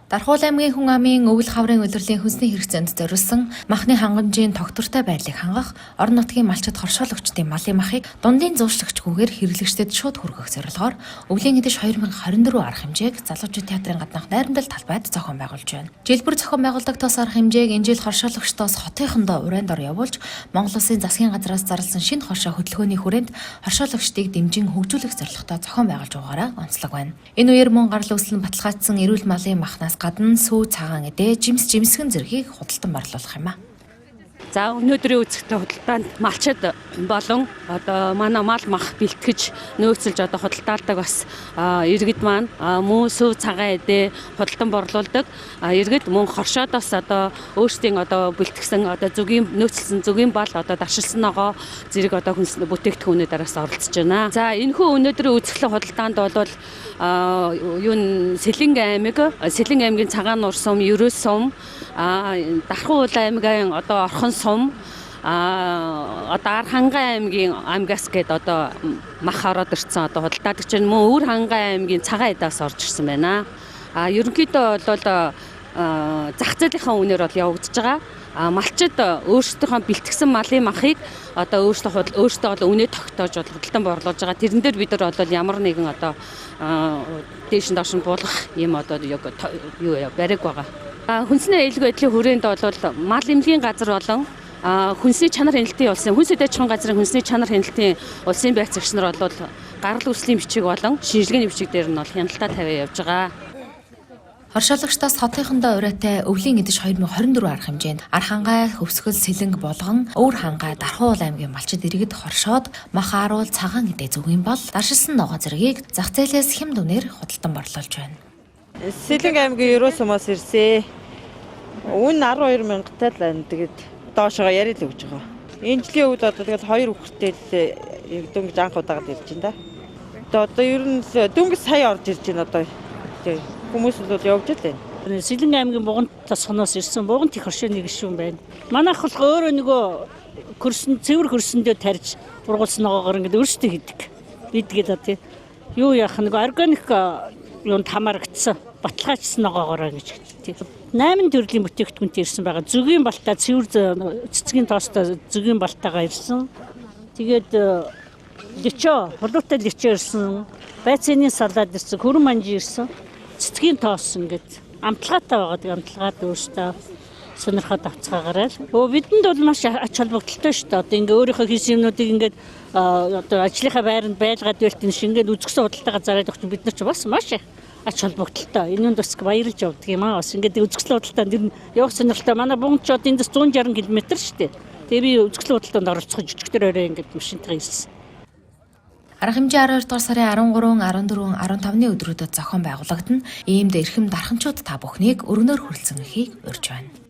Дархуул аймгийн хүн амын өвөл хаврын улирлын хүнсний хэрэгцээнд зориулсан махны хангамжийн тогтвортой байдлыг хангах, орон нутгийн малчид хоршоологчдын малын махыг дундын зууршлагчгүйгээр хэрэглэгчдэд шууд хүргэх зорилгоор өвлийн эдэш 2024 арга хэмжээг залуучууд театрын гаднах найрамдал талбайд зохион байгуулж байна. Жилбэр зохион байгуулдаг тус арга хэмжээг энэ жил хоршоологчдоос хотынхондоо урайнд ор явуулж, Монгол Улсын засгийн газраас зарласан шинэ хоршоо хөдөлгөөний хүрээнд хоршоологчдыг дэмжин хөгжүүлэх зорилготой зохион байгуулж байгаагаараа онцлог байна. Энэ үеэр мөн гарал үүслэн баталгаажсан эрүүл малын махнаас гадна сүү, цагаан эдээ, жимсгэн зэргийг худалдан барлуулах юм а. За өнөөдрийн үзэгдэл худалдаанд малчид болон одоо манай мал мах бэлтгэж нөөцлж одоо худалдаалдаг бас иргэд маань мөн сүү, цагаан эдээ худалдан борлуулдаг. Иргэд мөн хоршоодоос одоо өөрсдийн одоо бэлтгэсэн одоо нөөцлсөн зүгийн бал одоо даршилсан ногоо зэрэг одоо бүтээгдэхүүнүүдээс оролцож байна. За энэхүү өнөөдрийн үзэгдэл худалдаанд бол Сэлэнг аймгийн Цагаан нуур сум, Ерөөс сум, Дархуул аймгийн одоо Орхон сум, одоо Архангай аймгаас гээд одоо мах ороод ирсэн одоо худалдаадаг чинь мөн Өвөр хангай аймгийн Цагаан эдээс орж ирсэн байна. Ерөнхийдөө бол зах зээлийнхаа үнээр бол явагдаж байгаа. Малчид өөрсдийнхөө бэлтгэсэн малын махыг одоо өөрсдөө бол үнэ тогтоож худалдан борлуулж байгаа. Тэрэн дээр бид нар бол ямар нэгэн одоо дээш нь доош нь буулгах юм одоо бариг байгаа. Хүнсний аюулгүй байдлын хүрээнд бол мал эмнэлгийн газар болон хүнсний чанар хяналтын улсын хүнс эдийн засгийн газрын хүнсний чанар хяналтын улсын байц загч нар бол гарал үүслийн бичиг болон шинжилгээний бичиг дээр нь бол хяналтаа тавиа явж байгаа. Хоршоологчдоос хотынхондоо урайтай өвлийн эдэш 2024 арга хэмжээнд Архангай, Хөвсгөл, Сэлэнг болгон Өвөр хангай, Дархуул аймгийн малчид иргэд хоршоод мах ааруул, цагаан эдээ зүгийн бал, даршилсан ногоо зэргийг зах зээлээс хэм дүнээр худалдан борлуулж байна. Сэлэнг аймгийн Ерөөс сумаас ирсэн. Үн 12,000-тай л байна. Тэгээд доошоо яриад л өгч байгаа. Энэ жилийн үед одоо тэгээд 2 хүүхэдтэй л дөнгөж анх удаагаад ирж байна да. Одоо ер нь дөнгөж сая орж ирж байна одоо. Хүмүүс л явж байна. Сэлэнг аймгийн Буган тосгоноос ирсэн. Буган их хоршооны гишүүн байна. Манайх бол өөрөө нөгөө цэвэр хөрсөндөө тарьж бургуулсан ногоогоор ингээд өөрсдөө хийдэг. Бидгээд одоо юу яах нөгөө органик юунд хамаарагдсан баталгаажсан ногоогоор гэж хэлдэг. 8 төрлийн бүтээгдэхүүнтэй ирсэн байгаа. Зүгийн балтаа цэвэр цэцгийн тоостой зүгийн балтаагаа ирсэн. Тэгээд хулуутай личо ирсэн. Байцааны салаад ирсэн. Хөрөн манжи ирсэн. Цэцгийн тоос ингээд амтлагаатай байгаа. Тэгээд амтлагаад өөртөө сонирхоод авцгаагаарай. Бидэнд бол маш ач холбогдолтой шүү дээ. Одоо ингээ өөрийнхөө хийсэн юмнуудыг ингээд одоо ажлынхаа байранд байлгаад байвал тийм шингээд үзэгсэн худалдаагаа зараад өгч бид нар ч бас маш ач холбогдолтой. Энэнд бас баярлж явдаг юм аа. Бас ингээд үзэгсэн худалдаанд ер нь явах сонирхолтой. Манай Буганч одоо эндээс 160 км шүү дээ. Тэгээ би үзэгсэн худалдаанд оролцох жижигтэр орой ингээд машинтайгаа ирсэн. Арга хэмжээ 12 дугаар сарын 13, 14, 15-ны өдрүүдэд зохион байгуулагдана. Иймд эрхэм дарханчууд та бүхнийг өргөнөөр хүрэлцэн эхийг урьж байна.